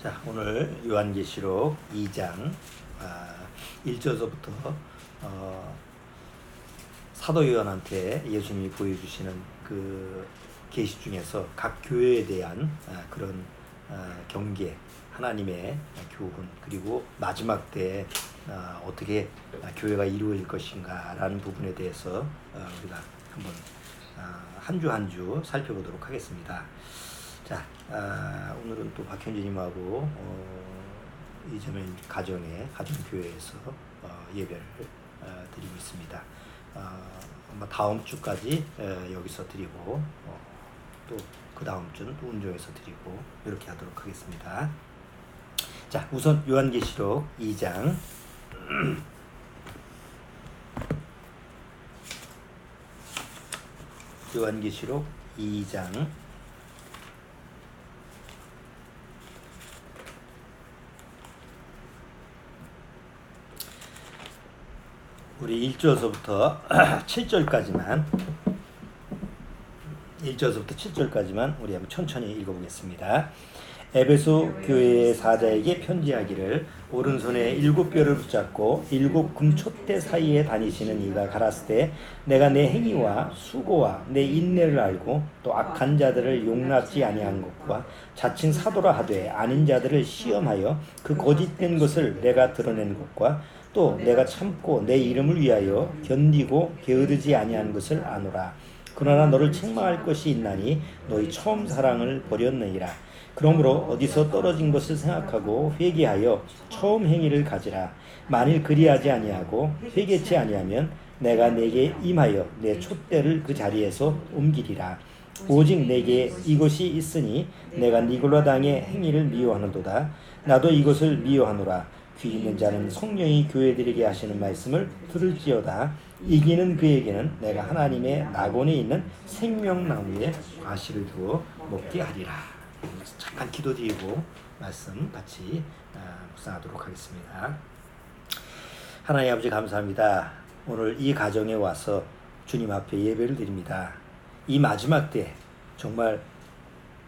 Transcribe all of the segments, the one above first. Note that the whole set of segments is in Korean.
자, 오늘 요한계시록 2장 1절서부터 사도 요한한테 예수님이 보여주시는 그 계시 중에서 각 교회에 대한 그런 경계, 하나님의 교훈, 그리고 마지막 때 어떻게 교회가 이루어질 것인가라는 부분에 대해서 우리가 한번 한 주 한 주 살펴보도록 하겠습니다. 자, 오늘은 또 박현진님하고 이제는 가정교회에서 예배를 드리고 있습니다. 아마 다음 주까지 여기서 드리고 또 그 다음 주는 또 운종에서 드리고 이렇게 하도록 하겠습니다. 자, 우선 요한계시록 2장 요한계시록 2장 우리 1절서부터 7절까지만 우리 한번 천천히 읽어보겠습니다. 에베소 교회의 사자에게 편지하기를 오른손에 7뼈를 붙잡고 7 금촛대 사이에 다니시는 이가 가라사대 내가 내 행위와 수고와 내 인내를 알고 또 악한 자들을 용납지 아니한 것과 자칭 사도라 하되 아닌 자들을 시험하여 그 거짓된 것을 내가 드러낸 것과 또 내가 참고 내 이름을 위하여 견디고 게으르지 아니한 것을 아노라. 그러나 너를 책망할 것이 있나니 너희 처음 사랑을 버렸느니라. 그러므로 어디서 떨어진 것을 생각하고 회개하여 처음 행위를 가지라. 만일 그리하지 아니하고 회개치 아니하면 내가 내게 임하여 내 촛대를 그 자리에서 옮기리라. 오직 내게 이것이 있으니 내가 니골라 당의 행위를 미워하는도다. 나도 이것을 미워하노라. 귀 있는 자는 성령이 교회들에게 하시는 말씀을 들을지어다. 이기는 그에게는 내가 하나님의 낙원에 있는 생명나무에 과실을 주어 먹게 하리라. 잠깐 기도드리고 말씀 같이 묵상하도록 하겠습니다. 하나님 아버지 감사합니다. 오늘 이 가정에 와서 주님 앞에 예배를 드립니다. 이 마지막 때 정말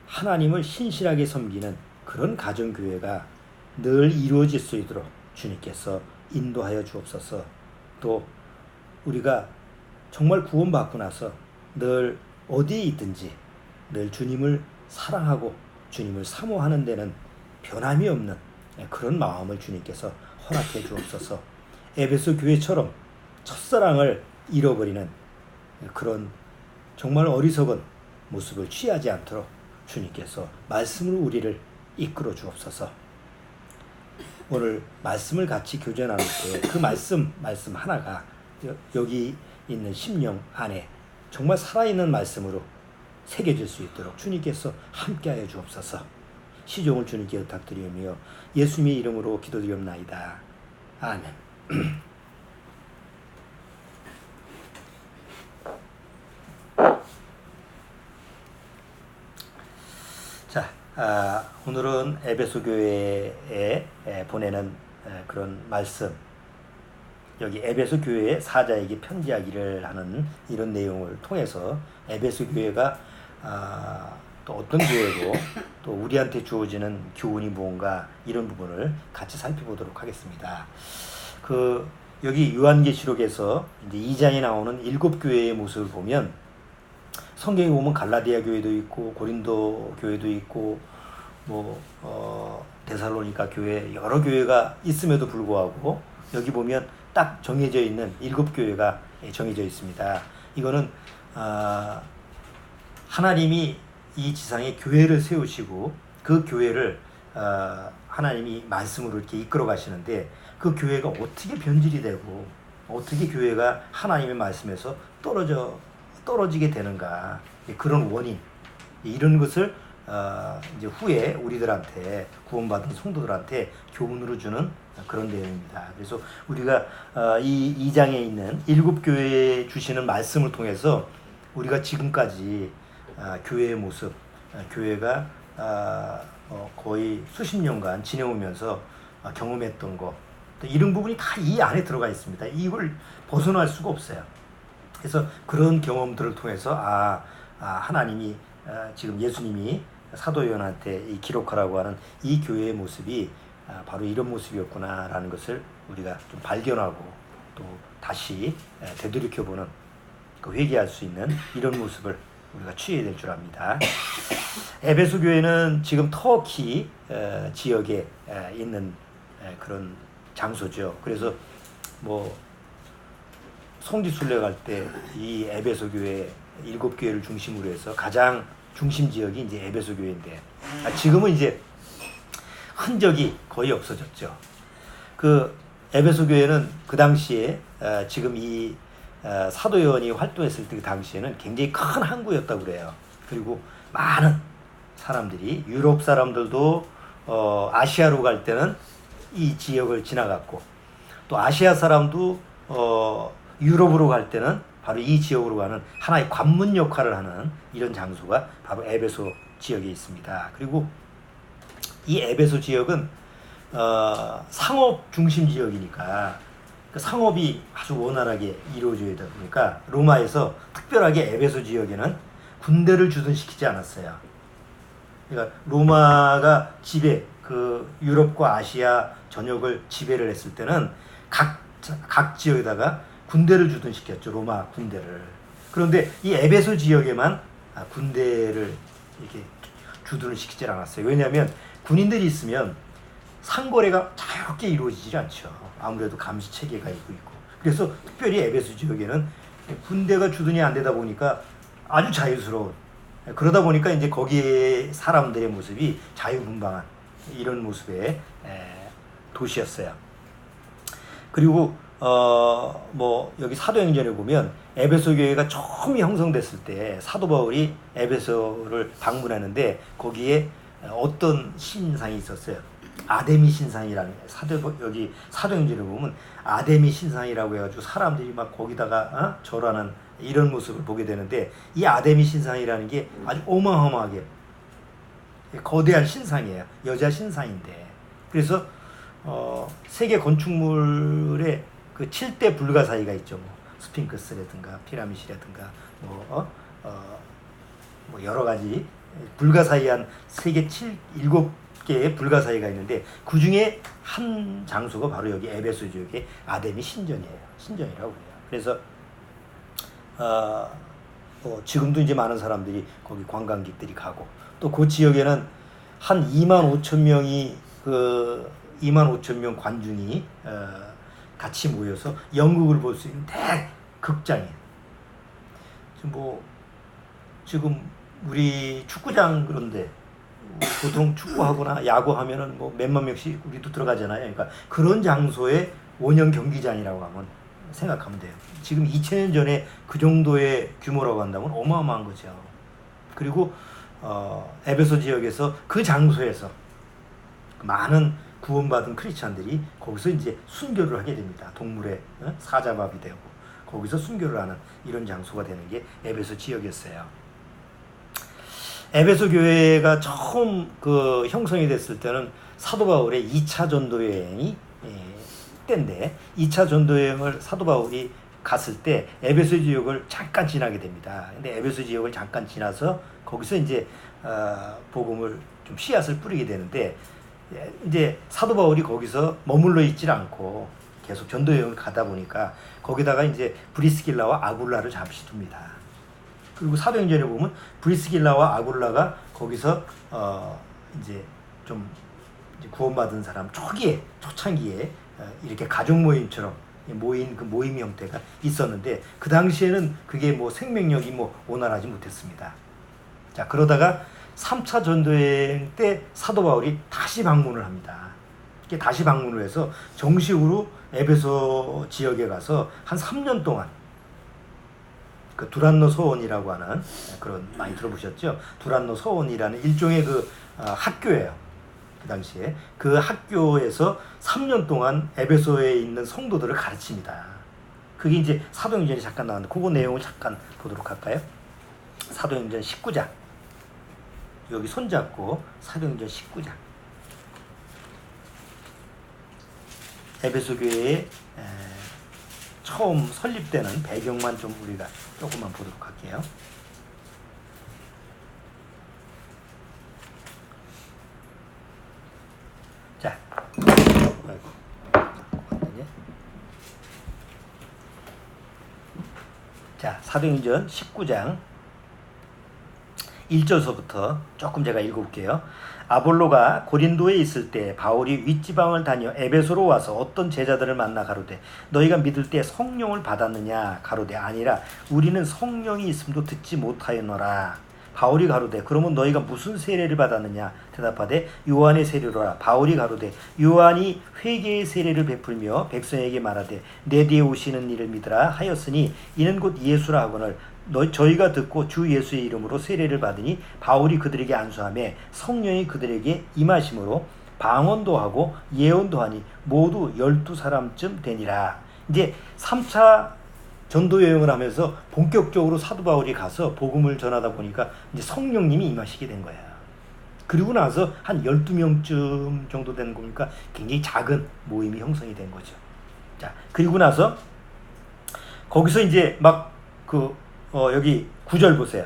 하나님을 신실하게 섬기는 그런 가정교회가 늘 이루어질 수 있도록 주님께서 인도하여 주옵소서. 또 우리가 정말 구원받고 나서 늘 어디에 있든지 늘 주님을 사랑하고 주님을 사모하는 데는 변함이 없는 그런 마음을 주님께서 허락해 주옵소서. 에베소 교회처럼 첫사랑을 잃어버리는 그런 정말 어리석은 모습을 취하지 않도록 주님께서 말씀으로 우리를 이끌어 주옵소서. 오늘 말씀을 같이 교제 나눌 때 그 말씀 하나가 여기 있는 심령 안에 정말 살아있는 말씀으로 새겨질 수 있도록 주님께서 함께하여 주옵소서. 시종을 주님께 부탁드리며 예수님의 이름으로 기도드리옵나이다. 아멘. 자, 오늘은 에베소 교회에 보내는 그런 말씀, 여기 에베소 교회의 사자에게 편지하기를 하는 이런 내용을 통해서 에베소 교회가 또 어떤 교회고 또 우리한테 주어지는 교훈이 무언가 이런 부분을 같이 살펴보도록 하겠습니다. 여기 요한계시록에서 이제 2장에 나오는 7교회의 모습을 보면 성경에 보면 갈라디아 교회도 있고 고린도 교회도 있고 데살로니가 교회 여러 교회가 있음에도 불구하고 여기 보면 딱 정해져 있는 7교회가 정해져 있습니다. 이거는 하나님이 이 지상에 교회를 세우시고 그 교회를 하나님이 말씀으로 이렇게 이끌어 가시는데 그 교회가 어떻게 변질이 되고 어떻게 교회가 하나님의 말씀에서 떨어지게 되는가, 그런 원인, 이런 것을 이제 후에 우리들한테 구원받은 성도들한테 교훈으로 주는 그런 내용입니다. 그래서 우리가 이 2장에 있는 7교회에 주시는 말씀을 통해서 우리가 지금까지 교회의 모습, 교회가 거의 수십 년간 지내오면서 경험했던 것, 이런 부분이 다 이 안에 들어가 있습니다. 이걸 벗어날 수가 없어요. 그래서 그런 경험들을 통해서 하나님이 지금 예수님이 사도 요한한테 이 기록하라고 하는 이 교회의 모습이 바로 이런 모습이었구나라는 것을 우리가 좀 발견하고 또 다시 되돌이켜보는 회개할 수 있는 이런 모습을 우리가 취해야 될 줄 압니다. 에베소 교회는 지금 터키 지역에 있는 그런 장소죠. 그래서 뭐 성지순례 갈 때 이 에베소 교회 7교회를 중심으로 해서 가장 중심 지역이 이제 에베소 교회인데 지금은 이제 흔적이 거의 없어졌죠. 그 에베소 교회는 그 당시에 지금 이 사도 요한이 활동했을 때 그 당시에는 굉장히 큰 항구였다고 그래요. 그리고 많은 사람들이 유럽 사람들도 아시아로 갈 때는 이 지역을 지나갔고 또 아시아 사람도 유럽으로 갈 때는 바로 이 지역으로 가는 하나의 관문 역할을 하는 이런 장소가 바로 에베소 지역에 있습니다. 그리고 이 에베소 지역은 상업 중심 지역이니까 그 상업이 아주 원활하게 이루어져야 되다 보니까 로마에서 특별하게 에베소 지역에는 군대를 주둔시키지 않았어요. 그러니까 로마가 그 유럽과 아시아 전역을 지배를 했을 때는 각 지역에다가 군대를 주둔시켰죠. 로마 군대를. 그런데 이 에베소 지역에만 군대를 이렇게 주둔을 시키지 않았어요. 왜냐하면 군인들이 있으면 상거래가 자유롭게 이루어지지 않죠. 아무래도 감시 체계가 있고. 그래서 특별히 에베소 지역에는 군대가 주둔이 안 되다 보니까 아주 자유스러운, 그러다 보니까 이제 거기에 사람들의 모습이 자유분방한 이런 모습의 도시였어요. 그리고 뭐 여기 사도행전에 보면 에베소 교회가 처음 형성됐을 때 사도 바울이 에베소를 방문하는데 거기에 어떤 신상이 있었어요. 아데미 신상이라는 여기 사도행전에 보면 아데미 신상이라고 해가지고 사람들이 막 거기다가 절하는 이런 모습을 보게 되는데 이 아데미 신상이라는 게 아주 어마어마하게 거대한 신상이에요. 여자 신상인데 그래서 세계 건축물의 그 7대 불가사의가 있죠. 뭐 스핑크스라든가 피라미드라든가 뭐 여러 가지 불가사의한 세계 7개의 불가사의가 있는데 그 중에 한 장소가 바로 여기 에베소 지역의 아데미 신전이에요. 신전이라고 해요. 그래서 지금도 이제 많은 사람들이 거기 관광객들이 가고 또 그 지역에는 한 2만 5천 명이 2만 5천 명 관중이 같이 모여서 연극을 볼 수 있는 대극장이에요. 지금 우리 축구장 그런데 보통 축구하거나 야구하면은 뭐 몇만 명씩 우리도 들어가잖아요. 그러니까 그런 장소에 원형 경기장이라고 하면 생각하면 돼요. 지금 2000년 전에 그 정도의 규모라고 한다면 어마어마한 거죠. 그리고 에베소 지역에서 그 장소에서 많은 구원받은 크리스찬들이 거기서 이제 순교를 하게 됩니다. 동물의 사자밥이 되고 거기서 순교를 하는 이런 장소가 되는 게 에베소 지역이었어요. 에베소 교회가 처음 형성이 됐을 때는 사도 바울의 2차 전도 여행이 때인데 2차 전도 여행을 사도 바울이 갔을 때 에베소 지역을 잠깐 지나게 됩니다. 근데 에베소 지역을 잠깐 지나서 거기서 이제 복음을 좀 씨앗을 뿌리게 되는데 이제 사도 바울이 거기서 머물러 있질 않고 계속 전도 여행을 가다 보니까 거기다가 이제 브리스길라와 아굴라를 잠시 둡니다. 그리고 사도행전에 보면 브리스길라와 아굴라가 거기서 이제 좀 구원받은 사람 초창기에 이렇게 가족 모임처럼 모인 그 모임 형태가 있었는데 그 당시에는 그게 뭐 생명력이 원활하지 못했습니다. 자, 그러다가 3차 전도여행 때 사도 바울이 다시 방문을 합니다. 이렇게 다시 방문을 해서 정식으로 에베소 지역에 가서 한 3년 동안 그 두란노 서원이라고 하는 그런 많이 들어보셨죠? 두란노 서원이라는 일종의 학교예요. 그 당시에 그 학교에서 3년 동안 에베소에 있는 성도들을 가르칩니다. 그게 이제 사도행전에 잠깐 나왔는데 그거 내용을 잠깐 보도록 할까요? 사도행전 19장. 여기 손잡고 사도행전 19장. 에베소 교회의 처음 설립되는 배경만 좀 우리가 조금만 보도록 할게요. 자, 아이고. 자, 사도행전 19장 1절서부터 조금 제가 읽어볼게요. 아볼로가 고린도에 있을 때 바울이 윗지방을 다녀 에베소로 와서 어떤 제자들을 만나 가로되 너희가 믿을 때 성령을 받았느냐 가로되 아니라 우리는 성령이 있음도 듣지 못하였노라. 바울이 가로되 그러면 너희가 무슨 세례를 받았느냐 대답하되 요한의 세례로라. 바울이 가로되 요한이 회개의 세례를 베풀며 백성에게 말하되 내 뒤에 오시는 이를 믿으라 하였으니 이는 곧 예수라 하거늘 저희가 듣고 주 예수의 이름으로 세례를 받으니 바울이 그들에게 안수하며 성령이 그들에게 임하심으로 방언도 하고 예언도 하니 모두 12사람쯤 되니라. 이제 3차 전도 여행을 하면서 본격적으로 사도 바울이 가서 복음을 전하다 보니까 이제 성령님이 임하시게 된 거야. 그리고 나서 한 12명쯤 정도 되는 거니까 굉장히 작은 모임이 형성이 된 거죠. 자, 그리고 나서 거기서 이제 막 여기 9절 보세요.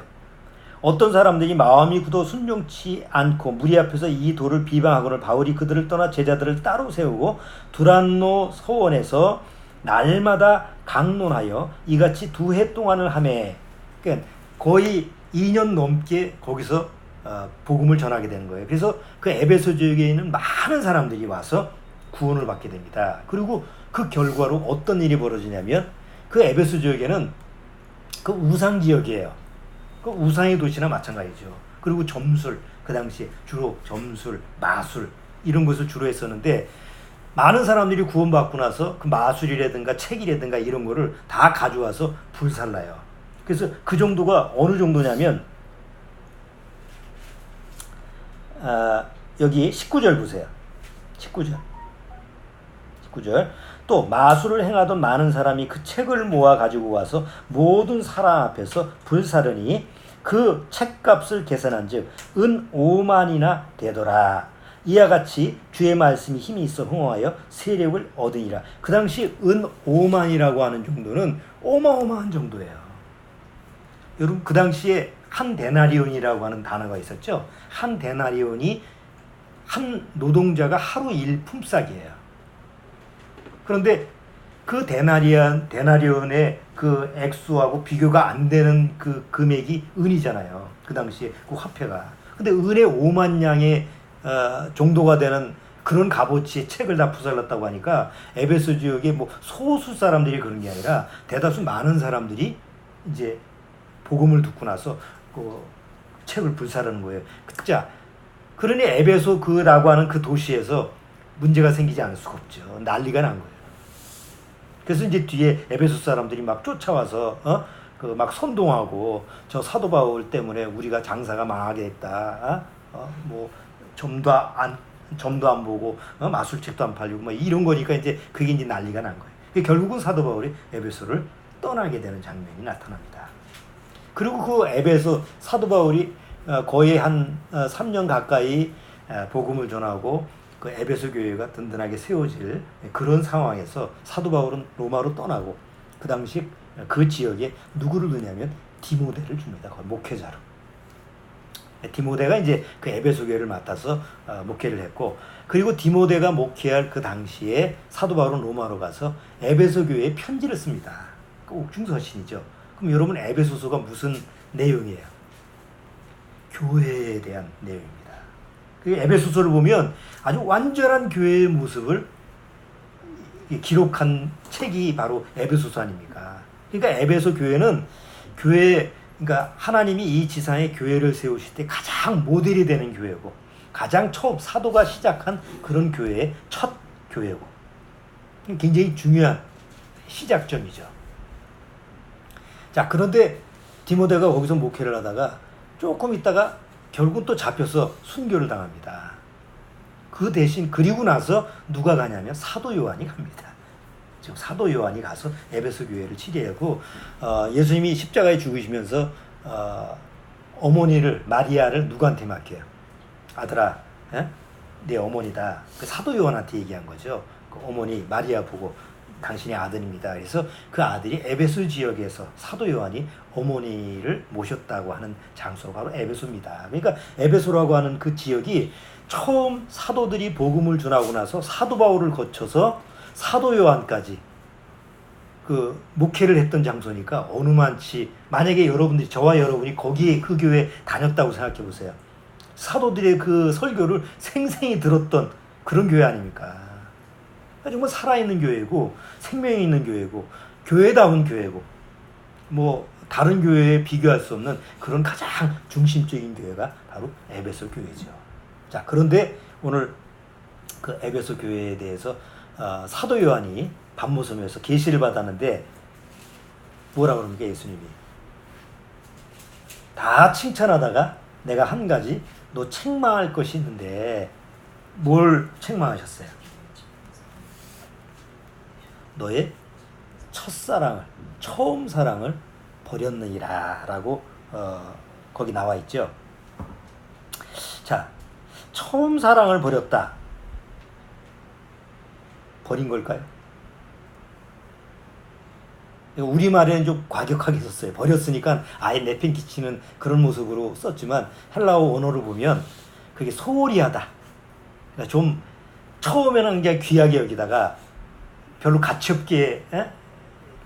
어떤 사람들이 마음이 굳어 순종치 않고 무리 앞에서 이 도를 비방하거늘 바울이 그들을 떠나 제자들을 따로 세우고 두란노 서원에서 날마다 강론하여 이같이 2해 동안을 하매 그러니까 거의 2년 넘게 거기서 복음을 전하게 되는 거예요. 그래서 그 에베소 지역에 있는 많은 사람들이 와서 구원을 받게 됩니다. 그리고 그 결과로 어떤 일이 벌어지냐면 그 에베소 지역에는 그 우상 지역이에요. 그 우상의 도시나 마찬가지죠. 그리고 점술, 그 당시에 주로 점술, 마술 이런 것을 주로 했었는데 많은 사람들이 구원받고 나서 그 마술이라든가 책이라든가 이런 거를 다 가져와서 불살라요. 그래서 그 정도가 어느 정도냐면 여기 19절 보세요. 19절 또 마술을 행하던 많은 사람이 그 책을 모아 가지고 와서 모든 사람 앞에서 불사르니 그 책값을 계산한 즉 은 5만이나 되더라. 이와 같이 주의 말씀이 힘이 있어 흥하여 세력을 얻으니라. 그 당시 은 5만이라고 하는 정도는 어마어마한 정도예요. 여러분 그 당시에 한 데나리온이라고 하는 단어가 있었죠. 한 데나리온이 한 노동자가 하루 일 품삯이에요. 그런데 그 데나리온의 그 액수하고 비교가 안 되는 그 금액이 은이잖아요. 그 당시에 그 화폐가. 근데 은의 5만 양의 정도가 되는 그런 값어치의 책을 다 부살랐다고 하니까 에베소 지역에 뭐 소수 사람들이 그런 게 아니라 대다수 많은 사람들이 이제 복음을 듣고 나서 그 책을 불사르는 거예요. 자, 그러니 에베소 그라고 하는 그 도시에서 문제가 생기지 않을 수가 없죠. 난리가 난 거예요. 그래서 이제 뒤에 에베소 사람들이 막 쫓아와서 그 막 선동하고 저 사도 바울 때문에 우리가 장사가 망하게 됐다. 뭐 점도 안 보고 마술책도 안 팔리고 뭐 이런 거니까 이제 그게 이제 난리가 난 거예요. 결국은 사도 바울이 에베소를 떠나게 되는 장면이 나타납니다. 그리고 그 에베소 사도 바울이 거의 한 3년 가까이 복음을 전하고 그 에베소 교회가 든든하게 세워질 그런 상황에서 사도 바울은 로마로 떠나고 그 당시 그 지역에 누구를 두냐면 디모데를 줍니다. 거의 목회자로. 디모데가 이제 그 에베소 교회를 맡아서 목회를 했고, 그리고 디모데가 목회할 그 당시에 사도 바울은 로마로 가서 에베소 교회에 편지를 씁니다. 그 옥중서신이죠. 그럼 여러분 에베소서가 무슨 내용이에요? 교회에 대한 내용입니다. 그 에베소서를 보면 아주 완전한 교회의 모습을 기록한 책이 바로 에베소서 아닙니까? 그러니까 에베소 교회는 그러니까 하나님이 이 지상에 교회를 세우실 때 가장 모델이 되는 교회고, 가장 처음 사도가 시작한 그런 교회의 첫 교회고, 굉장히 중요한 시작점이죠. 자, 그런데 디모데가 거기서 목회를 하다가 조금 있다가 결국 또 잡혀서 순교를 당합니다. 그 대신 그리고 나서 누가 가냐면 사도 요한이 갑니다. 지금 사도 요한이 가서 에베소 교회를 치리하고, 예수님이 십자가에 죽으시면서 어머니를, 마리아를 누구한테 맡겨요? 아들아, 네 어머니다. 그 사도 요한한테 얘기한 거죠. 그 어머니 마리아 보고 당신의 아들입니다. 그래서 그 아들이 에베소 지역에서 사도 요한이 어머니를 모셨다고 하는 장소가 바로 에베소입니다. 그러니까 에베소라고 하는 그 지역이 처음 사도들이 복음을 전하고 나서 사도 바울을 거쳐서 사도 요한까지 그 목회를 했던 장소니까 어느 만치, 만약에 여러분들이, 저와 여러분이 거기에 그 교회에 다녔다고 생각해 보세요. 사도들의 그 설교를 생생히 들었던 그런 교회 아닙니까? 정말 살아있는 교회고 생명이 있는 교회고 교회다운 교회고 뭐 다른 교회에 비교할 수 없는 그런 가장 중심적인 교회가 바로 에베소 교회죠. 자, 그런데 오늘 그 에베소 교회에 대해서 사도 요한이 밤모섬에서 계시를 받았는데 뭐라 그럽니까? 예수님이 다 칭찬하다가 내가 한 가지 너 책망할 것이 있는데 뭘 책망하셨어요? 너의 첫사랑을, 처음 사랑을 버렸느니라 라고 거기 나와 있죠. 자, 처음 사랑을 버렸다. 버린 걸까요? 우리말에는 좀 과격하게 썼어요. 버렸으니까 아예 내팽개치는 그런 모습으로 썼지만 헬라어 원어를 보면 그게 소홀히 하다. 그러니까 좀 처음에는 그냥 귀하게 여기다가 별로 가치 없게,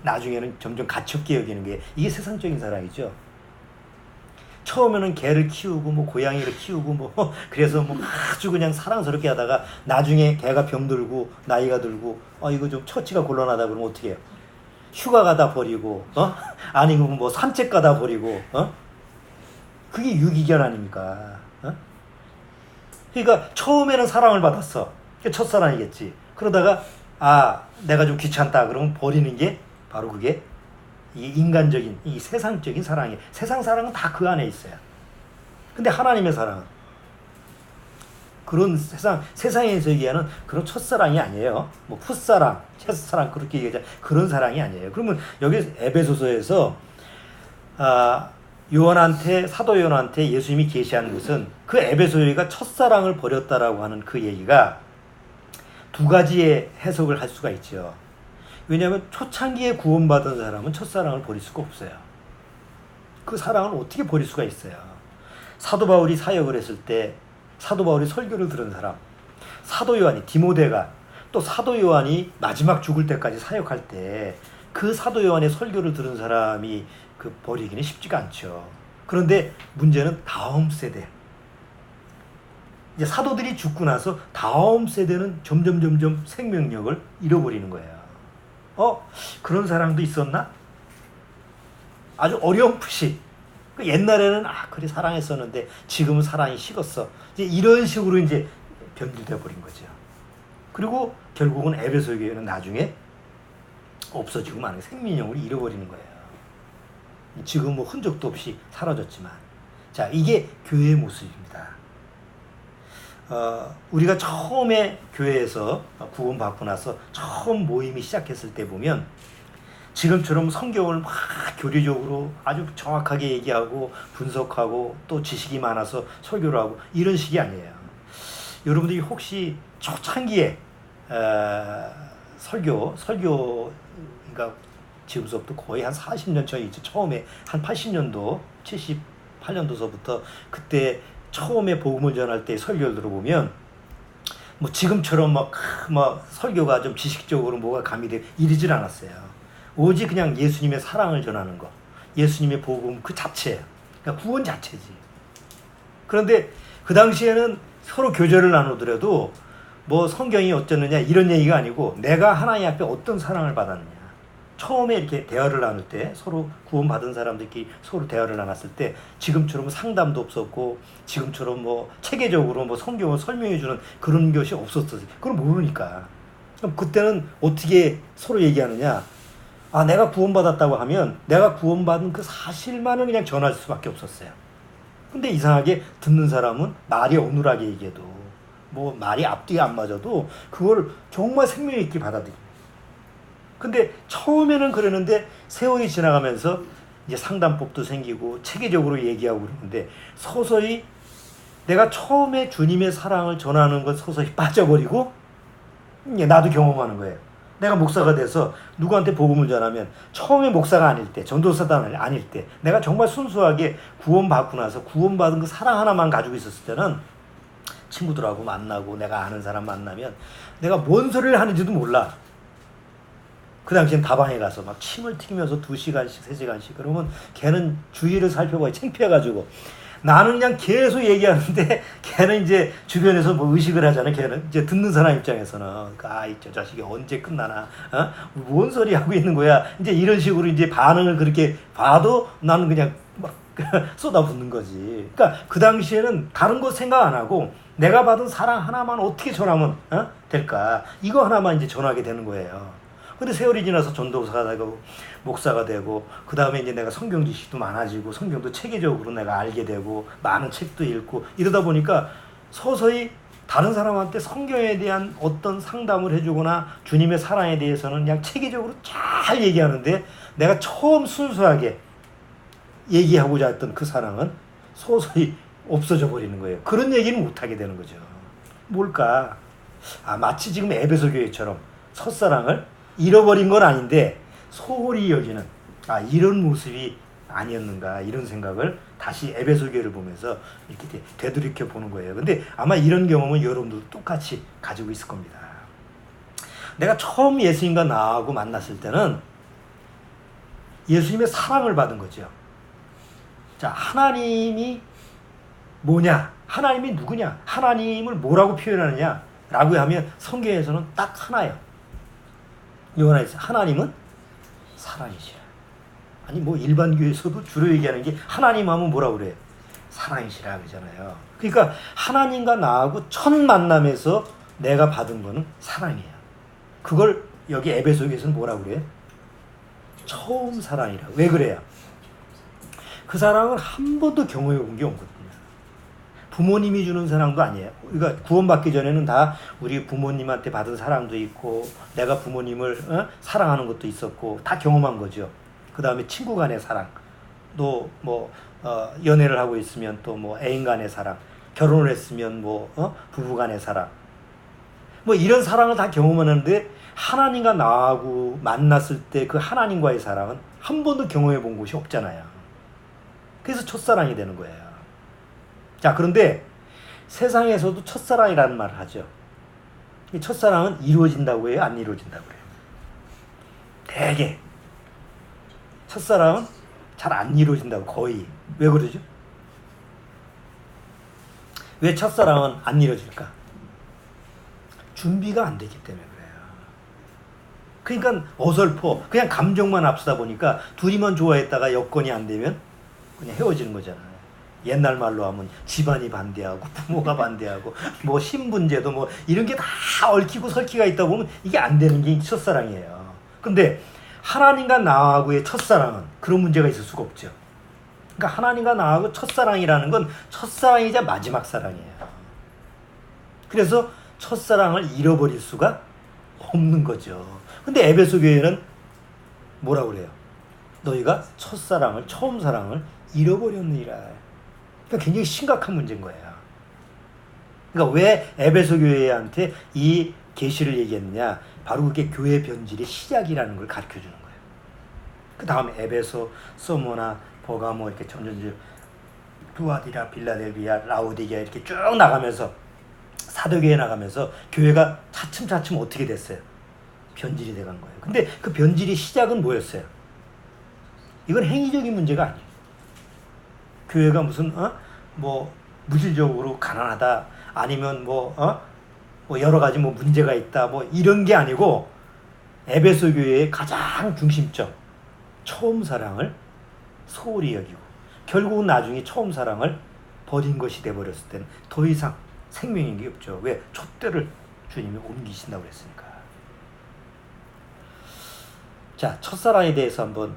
나중에는 점점 가치 없게 여기는 게 이게 세상적인 사랑이죠. 처음에는 개를 키우고 뭐 고양이를 키우고 뭐 그래서 뭐 아주 그냥 사랑스럽게 하다가 나중에 개가 병들고 나이가 들고 이거 좀 처치가 곤란하다 그러면 어떻게 해요? 휴가 가다 버리고 아니면 뭐 산책 가다 버리고 그게 유기견 아닙니까? 그러니까 처음에는 사랑을 받았어. 그게 첫사랑이겠지. 그러다가 내가 좀 귀찮다 그러면 버리는 게 바로 그게 이 인간적인, 이 세상적인 사랑이에요. 세상 사랑은 다 그 안에 있어요. 근데 하나님의 사랑은 그런 세상에서 얘기하는 그런 첫사랑이 아니에요. 뭐 풋사랑, 첫사랑 그렇게 얘기하자 그런 사랑이 아니에요. 그러면 여기 에베소서에서 사도 요한한테 예수님이 계시한 것은 그 에베소가 첫사랑을 버렸다라고 하는 그 얘기가 두 가지의 해석을 할 수가 있죠. 왜냐하면 초창기에 구원받은 사람은 첫사랑을 버릴 수가 없어요. 그 사랑을 어떻게 버릴 수가 있어요? 사도 바울이 사역을 했을 때 사도 바울이 설교를 들은 사람, 사도 요한이, 디모데가, 또 사도 요한이 마지막 죽을 때까지 사역할 때 그 사도 요한의 설교를 들은 사람이 그 버리기는 쉽지가 않죠. 그런데 문제는 다음 세대, 이제 사도들이 죽고 나서 다음 세대는 점점 생명력을 잃어버리는 거예요. 그런 사랑도 있었나? 아주 어렴풋이. 옛날에는 그래 사랑했었는데 지금은 사랑이 식었어. 이제 이런 식으로 이제 변질돼 버린 거죠. 그리고 결국은 에베소 교회는 나중에 없어지고 마는 생명력을 잃어버리는 거예요. 지금 뭐 흔적도 없이 사라졌지만, 자, 이게 교회의 모습입니다. 우리가 처음에 교회에서 구원받고 나서 처음 모임이 시작했을 때 보면 지금처럼 성경을 막 교리적으로 아주 정확하게 얘기하고 분석하고 또 지식이 많아서 설교를 하고 이런 식이 아니에요. 여러분들이 혹시 초창기에 설교가 지금서부터 거의 한 40년 전이죠. 처음에 한 80년도, 78년도서부터 그때 처음에 복음을 전할 때 설교를 들어보면 뭐 지금처럼 막 설교가 좀 지식적으로 뭐가 가미되고 이러질 않았어요. 오직 그냥 예수님의 사랑을 전하는 거, 예수님의 복음 그 자체예요. 그러니까 구원 자체지. 그런데 그 당시에는 서로 교제를 나누더라도 뭐 성경이 어쩌느냐 이런 얘기가 아니고 내가 하나님 앞에 어떤 사랑을 받았느냐. 처음에 이렇게 대화를 나눌 때 서로 구원받은 사람들끼리 서로 대화를 나눴을 때 지금처럼 상담도 없었고 지금처럼 뭐 체계적으로 뭐 성경을 설명해 주는 그런 것이 없었어요. 그걸 모르니까. 그럼 그때는 어떻게 서로 얘기하느냐. 내가 구원받았다고 하면 내가 구원받은 그 사실만을 그냥 전할 수밖에 없었어요. 근데 이상하게 듣는 사람은 말이 어눌하게 얘기해도 뭐 말이 앞뒤가 안 맞아도 그걸 정말 생명 있게 받아들여요. 근데 처음에는 그러는데 세월이 지나가면서 이제 상담법도 생기고 체계적으로 얘기하고 그러는데 서서히 내가 처음에 주님의 사랑을 전하는 것 서서히 빠져버리고 나도 경험하는 거예요. 내가 목사가 돼서 누구한테 복음을 전하면 처음에 목사가 아닐 때, 전도사단 아닐 때 내가 정말 순수하게 구원받고 나서 구원받은 그 사랑 하나만 가지고 있었을 때는 친구들하고 만나고 내가 아는 사람 만나면 내가 뭔 소리를 하는지도 몰라. 그 당시엔 다방에 가서 막 침을 튀기면서 2시간씩 3시간씩 그러면 걔는 주위를 살펴봐야 창피해가지고 나는 그냥 계속 얘기하는데 걔는 이제 주변에서 뭐 의식을 하잖아. 걔는 이제 듣는 사람 입장에서는 저 자식이 언제 끝나나, 뭔 소리 하고 있는 거야. 이제 이런 식으로 이제 반응을 그렇게 봐도 나는 그냥 막 쏟아붓는 거지. 그러니까 그 당시에는 다른 거 생각 안 하고 내가 받은 사랑 하나만 어떻게 전하면 될까? 이거 하나만 이제 전하게 되는 거예요. 근데 세월이 지나서 전도사가 되고 목사가 되고 그 다음에 이제 내가 성경 지식도 많아지고 성경도 체계적으로 내가 알게 되고 많은 책도 읽고 이러다 보니까 서서히 다른 사람한테 성경에 대한 어떤 상담을 해주거나 주님의 사랑에 대해서는 그냥 체계적으로 잘 얘기하는데 내가 처음 순수하게 얘기하고자 했던 그 사랑은 서서히 없어져 버리는 거예요. 그런 얘기는 못하게 되는 거죠. 뭘까? 마치 지금 에베소 교회처럼 첫사랑을 잃어버린 건 아닌데 소홀히 여기는 이런 모습이 아니었는가 이런 생각을 다시 에베소 교회를 보면서 이렇게 되돌이켜 보는 거예요. 근데 아마 이런 경험은 여러분도 똑같이 가지고 있을 겁니다. 내가 처음 예수님과 나하고 만났을 때는 예수님의 사랑을 받은 거죠. 자, 하나님이 뭐냐? 하나님이 누구냐? 하나님을 뭐라고 표현하느냐? 라고 하면 성경에서는 딱 하나예요. 요한에서 하나님은 사랑이시라. 아니 뭐 일반 교회에서도 주로 얘기하는 게 하나님 하면 뭐라고 그래? 사랑이시라 그러잖아요. 그러니까 하나님과 나하고 첫 만남에서 내가 받은 거는 사랑이에요. 그걸 여기 에베소서에서는 뭐라고 그래? 처음 사랑이라. 왜 그래요? 그 사랑을 한 번도 경험해 본 게 없거든요. 부모님이 주는 사랑도 아니에요. 그러니까 구원받기 전에는 다 우리 부모님한테 받은 사랑도 있고 내가 부모님을 사랑하는 것도 있었고 다 경험한 거죠. 그 다음에 친구 간의 사랑, 또 뭐 연애를 하고 있으면 또 뭐 애인 간의 사랑, 결혼을 했으면 뭐 부부 간의 사랑, 뭐 이런 사랑을 다 경험하는데 하나님과 나하고 만났을 때 그 하나님과의 사랑은 한 번도 경험해 본 곳이 없잖아요. 그래서 첫사랑이 되는 거예요. 자, 그런데 세상에서도 첫사랑이라는 말을 하죠. 이 첫사랑은 이루어진다고 해요? 안 이루어진다고 해요? 대개 첫사랑은 잘 안 이루어진다고 거의. 왜 그러죠? 왜 첫사랑은 안 이루어질까? 준비가 안 되기 때문에 그래요. 그러니까 어설퍼 그냥 감정만 앞서다 보니까 둘이만 좋아했다가 여건이 안 되면 그냥 헤어지는 거잖아요. 옛날 말로 하면 집안이 반대하고 부모가 반대하고 뭐 신분제도 뭐 이런 게 다 얽히고 설키가 있다 보면 이게 안 되는 게 첫사랑이에요. 근데 하나님과 나하고의 첫사랑은 그런 문제가 있을 수가 없죠. 그러니까 하나님과 나하고 첫사랑이라는 건 첫사랑이자 마지막 사랑이에요. 그래서 첫사랑을 잃어버릴 수가 없는 거죠. 근데 에베소 교회는 뭐라고 그래요? 너희가 첫사랑을, 처음 사랑을 잃어버렸느니라. 그러니까 굉장히 심각한 문제인 거예요. 그러니까 왜 에베소 교회한테 이 계시를 얘기했느냐? 바로 그게 교회 변질의 시작이라는 걸 가르쳐 주는 거예요. 그 다음에 에베소, 소모나, 버가모 이렇게 점점 두아디라, 빌라델비아, 라오디게아 이렇게 쭉 나가면서 사도교회 나가면서 교회가 차츰차츰 어떻게 됐어요? 변질이 돼간 거예요. 근데 그 변질의 시작은 뭐였어요? 이건 행위적인 문제가 아니에요. 교회가 무슨 뭐 물질적으로 가난하다 아니면 뭐 여러 가지 뭐 문제가 있다 뭐 이런 게 아니고 에베소 교회의 가장 중심점 처음 사랑을 소홀히 여기고 결국은 나중에 처음 사랑을 버린 것이 돼버렸을 때는 더 이상 생명인 게 없죠. 왜? 촛대를 주님이 옮기신다고 그랬으니까. 자, 첫사랑에 대해서 한번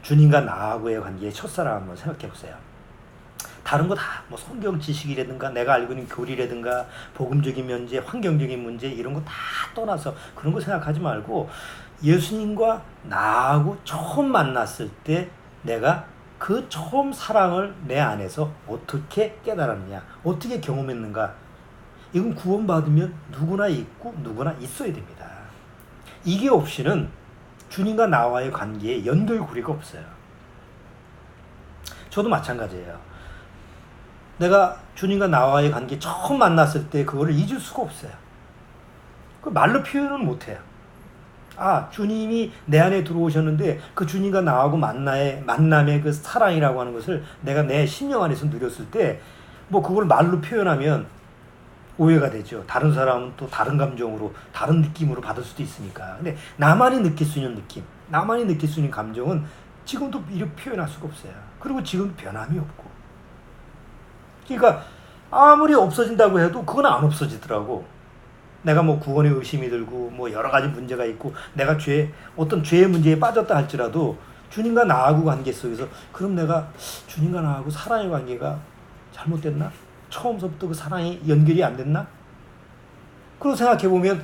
주님과 나하고의 관계의 첫사랑 한번 생각해 보세요. 다른 거 다 뭐 성경 지식이라든가 내가 알고 있는 교리라든가 복음적인 문제, 환경적인 문제 이런 거 다 떠나서 그런 거 생각하지 말고 예수님과 나하고 처음 만났을 때 내가 그 처음 사랑을 내 안에서 어떻게 깨달았느냐, 어떻게 경험했는가. 이건 구원받으면 누구나 있고 누구나 있어야 됩니다. 이게 없이는 주님과 나와의 관계에 연결고리가 없어요. 저도 마찬가지예요. 내가 주님과 나와의 관계 처음 만났을 때 그거를 잊을 수가 없어요. 그 말로 표현은 못해요. 아, 주님이 내 안에 들어오셨는데 그 주님과 나하고 만남의 그 사랑이라고 하는 것을 내가 내 심령 안에서 누렸을 때 뭐 그걸 말로 표현하면 오해가 되죠. 다른 사람은 또 다른 감정으로 다른 느낌으로 받을 수도 있으니까. 근데 나만이 느낄 수 있는 느낌, 나만이 느낄 수 있는 감정은 지금도 이렇게 표현할 수가 없어요. 그리고 지금 변함이 없고. 그러니까 아무리 없어진다고 해도 그건 안 없어지더라고. 내가 뭐 구원에 의심이 들고 뭐 여러 가지 문제가 있고 내가 어떤 죄의 문제에 빠졌다 할지라도 주님과 나하고 관계 속에서 그럼 내가 주님과 나하고 사랑의 관계가 잘못됐나? 처음부터 그 사랑이 연결이 안 됐나? 그러고 생각해보면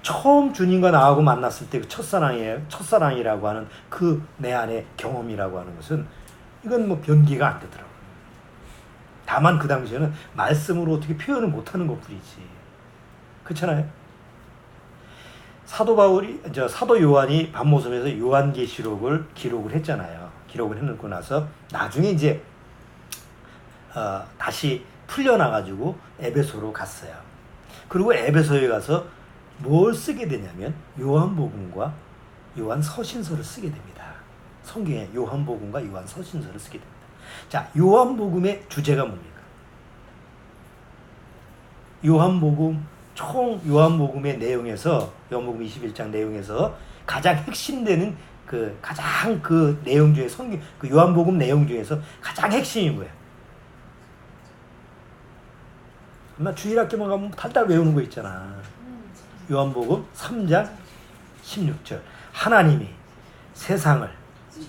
처음 주님과 나하고 만났을 때 그 첫사랑이라고 하는 그 내 안의 경험이라고 하는 것은 이건 뭐 변기가 안 되더라고요. 다만 그 당시에는 말씀으로 어떻게 표현을 못하는 것 뿐이지. 그렇잖아요? 사도 요한이 반모섬에서 요한계시록을 기록을 했잖아요. 기록을 해놓고 나서 나중에 이제 다시 풀려나가지고 에베소로 갔어요. 그리고 에베소에 가서 뭘 쓰게 되냐면 요한복음과 요한서신서를 쓰게 됩니다. 성경에 요한복음과 요한서신서를 쓰게 됩니다. 자, 요한복음의 주제가 뭡니까? 요한복음의 내용에서 요한복음 21장 내용에서 가장 핵심되는 가장 그 내용 중에 그 요한복음 내용 중에서 가장 핵심이 뭐예요? 아마 주일학교만 가면 달달 외우는 거 있잖아. 요한복음 3장 16절. 하나님이 세상을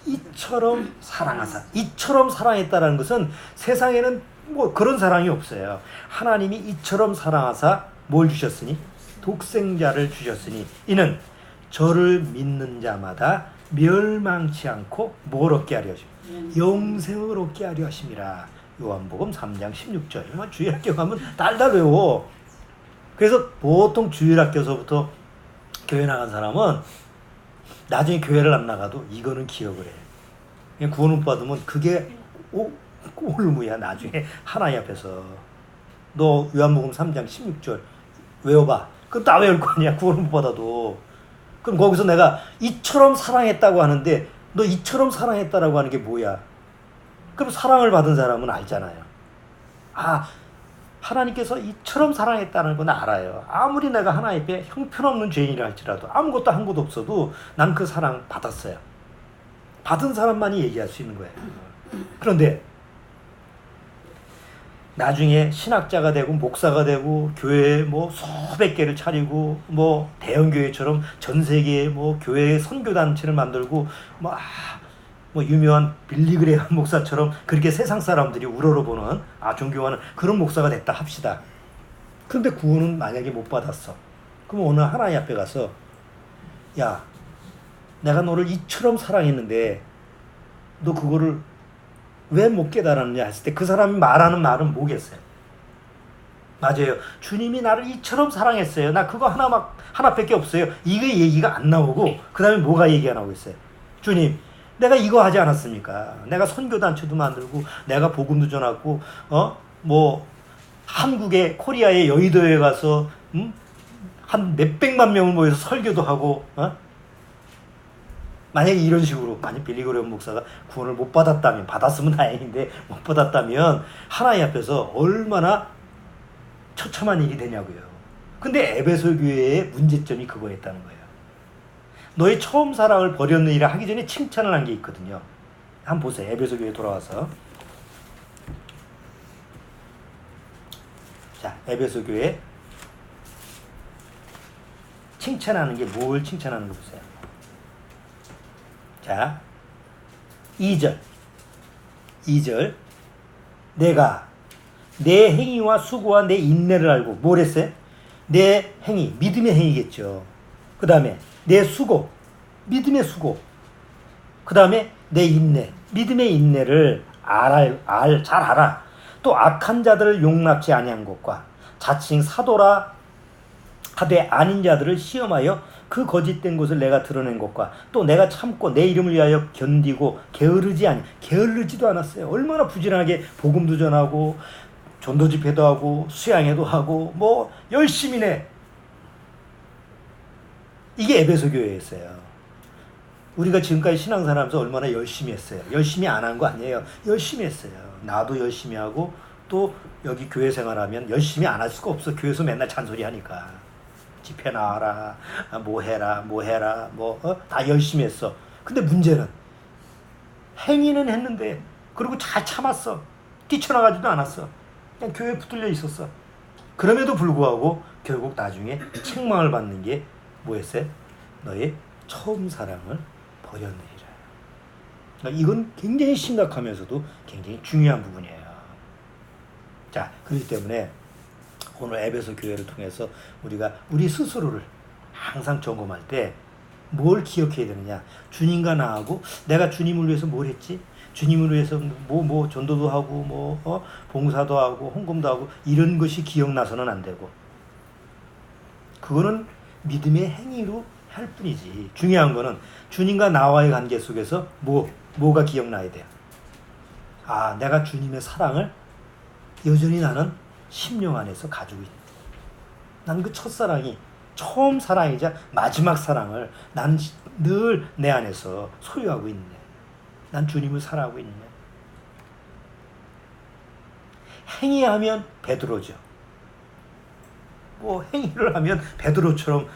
이처럼 사랑했다라는 것은 세상에는 뭐 그런 사랑이 없어요. 하나님이 이처럼 사랑하사 뭘 주셨으니? 독생자를 주셨으니 이는 저를 믿는 자마다 멸망치 않고 뭘 얻게 하려 하십니까? 영생을 얻게 하려 하심이라. 요한복음 3장 16절. 주일학교 가면 달달 외워. 그래서 보통 주일학교서부터 교회 나간 사람은 나중에 교회를 안 나가도 이거는 기억을 해. 그냥 구원 못 받으면 그게 올무야. 나중에 하나님 앞에서 너 요한복음 3장 16절 외워봐. 그럼 다 외울 거 아니야. 구원 못 받아도. 그럼 거기서 내가 이처럼 사랑했다고 하는데 너 이처럼 사랑했다라고 하는 게 뭐야? 그럼 사랑을 받은 사람은 알잖아요. 아, 하나님께서 이처럼 사랑했다는 건 알아요. 아무리 내가 하나님 앞에 형편없는 죄인이라 할지라도 아무것도 한 것도 없어도 난 그 사랑 받았어요. 받은 사람만이 얘기할 수 있는 거예요. 그런데 나중에 신학자가 되고 목사가 되고 교회에 뭐 수백 개를 차리고 뭐 대형교회처럼 전 세계에 뭐 교회 선교단체를 만들고 뭐 유명한 빌리그레이엄 목사처럼 그렇게 세상 사람들이 우러러보는 존경하는 그런 목사가 됐다 합시다. 그런데 구원은 만약에 못 받았어. 그럼 오늘 하나님 앞에 가서 야, 내가 너를 이처럼 사랑했는데 너 그거를 왜 못 깨달았느냐 했을 때 그 사람이 말하는 말은 뭐겠어요? 맞아요. 주님이 나를 이처럼 사랑했어요. 나 그거 하나밖에 없어요. 이게 얘기가 안 나오고 그 다음에 뭐가 얘기가 나오고 있어요? 주님, 내가 이거 하지 않았습니까? 내가 선교단체도 만들고 내가 복음도 전하고 뭐 한국의 코리아의 여의도에 가서 한 몇백만 명을 모여서 설교도 하고 만약에 이런 식으로 만약 빌리그레이엄 목사가 구원을 못 받았다면 받았으면 다행인데 못 받았다면 하나님 앞에서 얼마나 처참한 일이 되냐고요. 근데 에베소 교회의 문제점이 그거였다는 거예요. 너의 처음 사랑을 버렸느니라 하기 전에 칭찬을 한 게 있거든요. 한번 보세요. 에베소 교회 돌아와서. 자, 에베소 교회 칭찬하는 게 뭘 칭찬하는 거 보세요. 자, 2절. 내가 내 행위와 수고와 내 인내를 알고 뭘 했어요? 내 행위, 믿음의 행위겠죠. 그 다음에 내 수고, 믿음의 수고. 그 다음에 내 인내, 믿음의 인내를 잘 알아. 또 악한 자들을 용납치 아니한 것과 자칭 사도라 하되 아닌 자들을 시험하여 그 거짓된 것을 내가 드러낸 것과 또 내가 참고 내 이름을 위하여 견디고 게으르지도 않았어요. 얼마나 부지런하게 복음도 전하고 전도 집회도 하고 수양회도 하고 뭐 열심히네. 이게 에베소 교회였어요. 우리가 지금까지 신앙생활하면서 얼마나 열심히 했어요. 열심히 안 한 거 아니에요. 열심히 했어요. 나도 열심히 하고 또 여기 교회 생활하면 열심히 안 할 수가 없어. 교회에서 맨날 잔소리 하니까. 집회 나와라, 뭐 해라, 다 열심히 했어. 근데 문제는 행위는 했는데 그리고 잘 참았어. 뛰쳐나가지도 않았어. 그냥 교회에 붙들려 있었어. 그럼에도 불구하고 결국 나중에 책망을 받는 게 뭐였어요? 너의 처음 사랑을 버렸느니라. 그러니까 이건 굉장히 심각하면서도 굉장히 중요한 부분이에요. 자, 그렇기 때문에 오늘 에베소 교회를 통해서 우리가 우리 스스로를 항상 점검할 때 뭘 기억해야 되느냐? 주님과 나하고 내가 주님을 위해서 뭘 했지? 주님을 위해서 뭐 전도도 하고 봉사도 하고 헌금도 하고 이런 것이 기억나서는 안 되고, 그거는 믿음의 행위로 할 뿐이지. 중요한 거는 주님과 나와의 관계 속에서 뭐가 기억나야 돼요. 아, 내가 주님의 사랑을 여전히 나는 심령 안에서 가지고 있는. 난 그 첫사랑이 처음 사랑이자 마지막 사랑을 난 늘 내 안에서 소유하고 있네. 난 주님을 사랑하고 있네. 행위하면 베드로죠. 뭐 행위를 하면 베드로처럼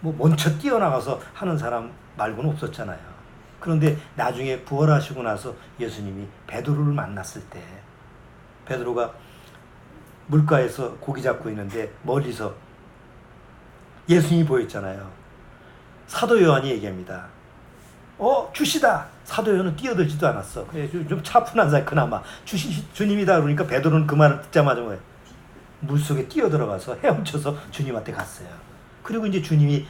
먼저 뛰어나가서 하는 사람 말고는 없었잖아요. 그런데 나중에 부활하시고 나서 예수님이 베드로를 만났을 때 베드로가 물가에서 고기 잡고 있는데 멀리서 예수님이 보였잖아요. 사도 요한이 얘기합니다. 주시다. 사도 요한은 뛰어들지도 않았어. 좀 차분한 사람 그나마 주님이다 그러니까 베드로는 그 말을 듣자마자 물속에 뛰어들어가서 헤엄쳐서 주님한테 갔어요. 그리고 이제 주님이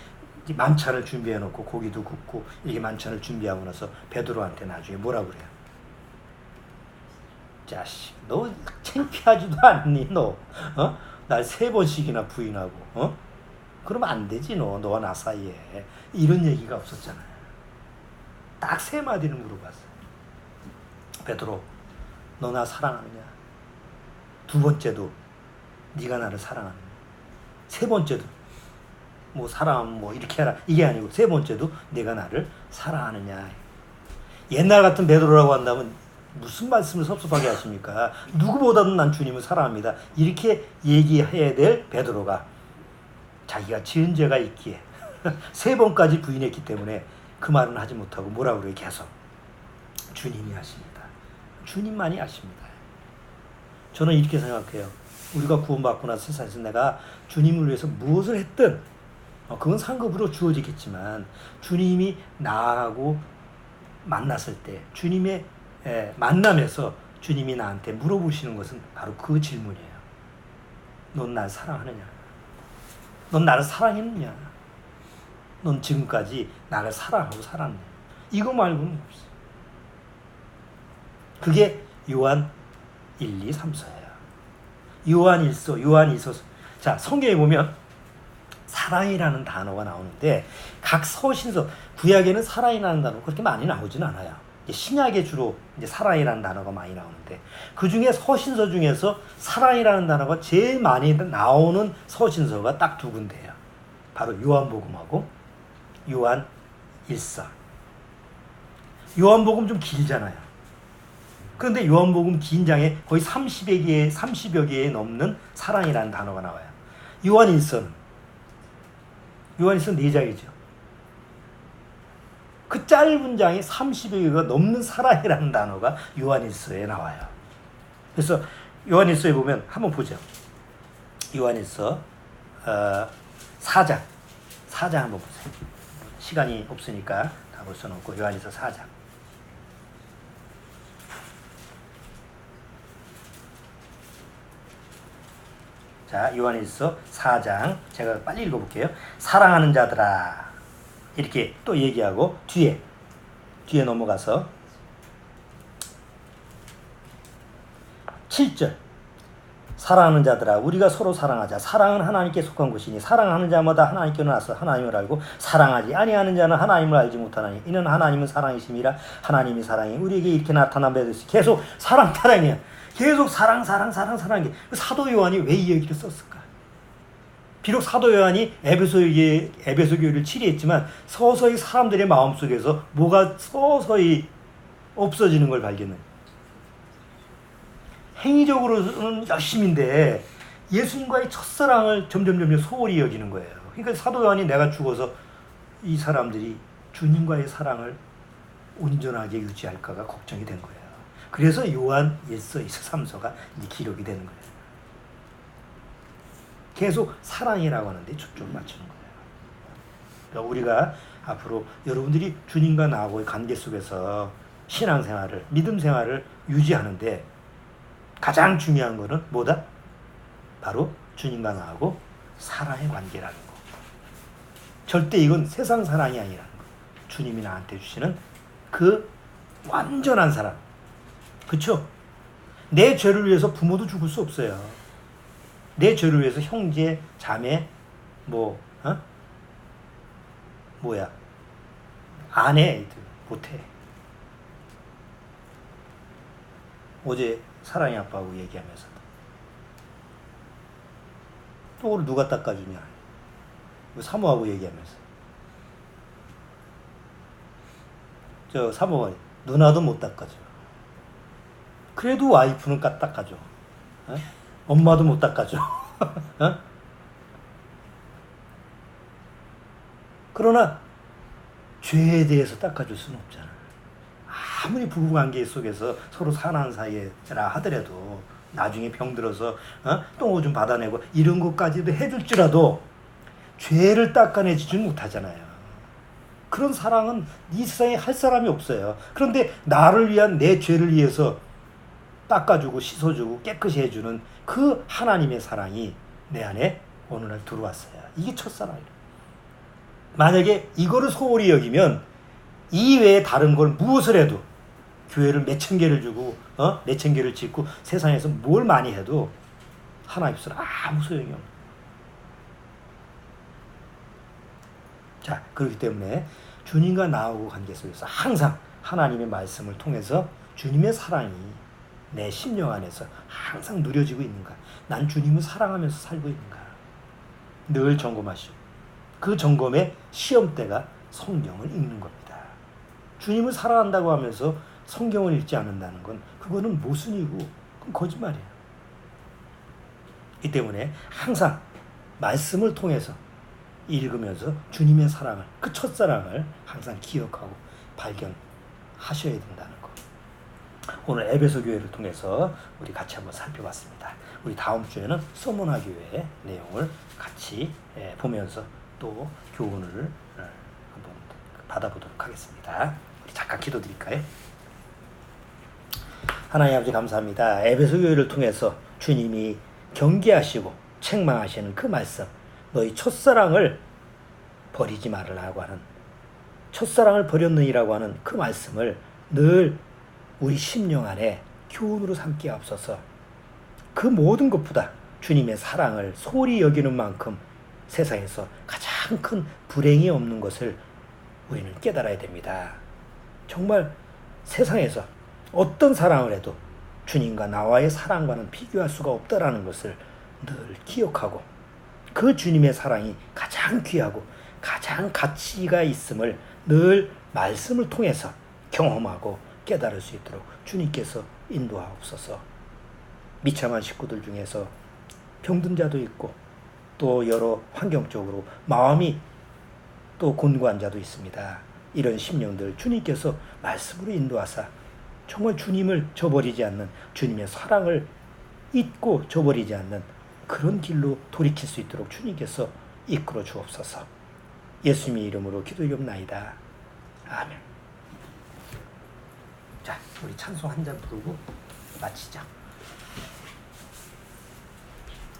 만찬을 준비해놓고 고기도 굽고 이게 만찬을 준비하고 나서 베드로한테 나중에 뭐라고 그래요? 자식, 너 창피하지도 않니? 너 날 3번씩이나 부인하고 그러면 안 되지. 너와 나 사이에 이런 얘기가 없었잖아요. 딱 3마디를 물어봤어요. 베드로, 너 나 사랑하느냐? 2번째도 네가 나를 사랑하느냐? 3번째도 사랑하면 이렇게 해라 이게 아니고 3번째도 내가 나를 사랑하느냐? 옛날 같은 베드로라고 한다면 무슨 말씀을 섭섭하게 하십니까? 누구보다도 난 주님을 사랑합니다. 이렇게 얘기해야 될 베드로가 자기가 지은 죄가 있기에 3번까지 부인했기 때문에 그 말은 하지 못하고 뭐라고 그래요? 계속 주님이 하십니다. 주님만이 아십니다. 저는 이렇게 생각해요. 우리가 구원받고 나서 세상에서 내가 주님을 위해서 무엇을 했든 그건 상급으로 주어지겠지만 주님이 나하고 만났을 때 주님의 만남에서 주님이 나한테 물어보시는 것은 바로 그 질문이에요. 넌 날 사랑하느냐? 넌 나를 사랑했느냐? 넌 지금까지 나를 사랑하고 살았느냐? 이거 말고는 없어. 그게 요한 1, 2, 3서예요. 요한 1서, 요한 2서. 자, 성경에 보면 사랑이라는 단어가 나오는데 각 서신서, 구약에는 사랑이라는 단어가 그렇게 많이 나오진 않아요. 신약에 주로 이제 사랑이라는 단어가 많이 나오는데 그 중에 서신서 중에서 사랑이라는 단어가 제일 많이 나오는 서신서가 딱 2군데예요. 바로 요한복음하고 요한 1서. 요한복음 좀 길잖아요. 그런데 요한복음 긴 장에 거의 30여 개에 넘는 사랑이라는 단어가 나와요. 요한 1서는 4장이죠. 그 짧은 장에 30여 개가 넘는 사랑이라는 단어가 요한일서에 나와요. 그래서 요한일서에 보면 한번 보죠. 요한일서 4장 한번 보세요. 시간이 없으니까 다 볼 수는 없고 요한일서 4장. 자, 요한일서 4장 제가 빨리 읽어볼게요. 사랑하는 자들아 이렇게 또 얘기하고 뒤에 넘어가서 7절 사랑하는 자들아 우리가 서로 사랑하자. 사랑은 하나님께 속한 것이니 사랑하는 자마다 하나님께로 나서 하나님을 알고 사랑하지 아니하는 자는 하나님을 알지 못하나니 이는 하나님은 사랑이심이라. 하나님이 사랑이 우리에게 이렇게 나타난 바에 대해서 계속 사랑이야. 계속 사랑. 사도 요한이 왜 이 얘기를 썼을까? 비록 사도 요한이 에베소 교회를 치리했지만 서서히 사람들의 마음속에서 뭐가 서서히 없어지는 걸 발견해요. 행위적으로는 열심인데 예수님과의 첫사랑을 점점 소홀히 여기는 거예요. 그러니까 사도 요한이 내가 죽어서 이 사람들이 주님과의 사랑을 온전하게 유지할까가 걱정이 된 거예요. 그래서 요한 1서, 2서, 3서가 기록이 되는 거예요. 계속 사랑이라고 하는데 초점을 맞추는 거예요. 그러니까 우리가 앞으로 여러분들이 주님과 나하고의 관계 속에서 신앙생활을, 믿음 생활을 유지하는데 가장 중요한 거는 뭐다? 바로 주님과 나하고 사랑의 관계라는 거. 절대 이건 세상 사랑이 아니라는 거. 주님이 나한테 주시는 그 완전한 사랑. 그렇죠? 내 죄를 위해서 부모도 죽을 수 없어요. 내 죄를 위해서 형제, 자매, 아내 못해. 어제 사랑의 아빠하고 얘기하면서 또 오늘 누가 닦아주냐 사모하고 얘기하면서 저 사모가 누나도 못 닦아줘. 그래도 와이프는 닦아줘. 어? 엄마도 못 닦아줘. 어? 그러나 죄에 대해서 닦아줄 수는 없잖아. 아무리 부부관계 속에서 서로 사랑하는 사이라 하더라도 나중에 병들어서 똥 좀 받아내고 이런 것까지도 해줄지라도 죄를 닦아내지는 못하잖아요. 그런 사랑은 이 세상에 할 사람이 없어요. 그런데 나를 위한 내 죄를 위해서 닦아주고 씻어주고 깨끗이 해주는 그 하나님의 사랑이 내 안에 오늘날 들어왔어요. 이게 첫사랑이에요. 만약에 이거를 소홀히 여기면 이 외에 다른 걸 무엇을 해도 교회를 몇천 개를 주고 몇천 개를 짓고 세상에서 뭘 많이 해도 하나님 없으면 아무 소용이 없는. 자, 그렇기 때문에 주님과 나하고 관계 속에서 항상 하나님의 말씀을 통해서 주님의 사랑이 내 심령 안에서 항상 누려지고 있는가? 난 주님을 사랑하면서 살고 있는가? 늘 점검하시오. 그 점검의 시험대가 성경을 읽는 겁니다. 주님을 사랑한다고 하면서 성경을 읽지 않는다는 건 그거는 모순이고 그건 거짓말이에요. 이 때문에 항상 말씀을 통해서 읽으면서 주님의 사랑을, 그 첫사랑을 항상 기억하고 발견하셔야 된다는 거. 오늘 에베소 교회를 통해서 우리 같이 한번 살펴봤습니다. 우리 다음 주에는 서문화 교회의 내용을 같이 보면서 또 교훈을 한번 받아보도록 하겠습니다. 우리 잠깐 기도드릴까요? 하나님 아버지 감사합니다. 에베소 교회를 통해서 주님이 경계하시고 책망하시는 그 말씀, 너희 첫사랑을 버리지 말으라고 하는, 첫사랑을 버렸느니라고 하는 그 말씀을 늘 우리 심령 안에 교훈으로 삼게 앞서서 그 모든 것보다 주님의 사랑을 소홀히 여기는 만큼 세상에서 가장 큰 불행이 없는 것을 우리는 깨달아야 됩니다. 정말 세상에서 어떤 사랑을 해도 주님과 나와의 사랑과는 비교할 수가 없다라는 것을 늘 기억하고 그 주님의 사랑이 가장 귀하고 가장 가치가 있음을 늘 말씀을 통해서 경험하고 깨달을 수 있도록 주님께서 인도하옵소서. 미참한 식구들 중에서 병든 자도 있고 또 여러 환경적으로 마음이 또 곤고한 자도 있습니다. 이런 심령들 주님께서 말씀으로 인도하사 정말 주님을 저버리지 않는, 주님의 사랑을 잊고 저버리지 않는 그런 길로 돌이킬 수 있도록 주님께서 이끌어 주옵소서. 예수님의 이름으로 기도하옵나이다. 아멘. 자, 우리 찬송 한 잔 부르고 마치자.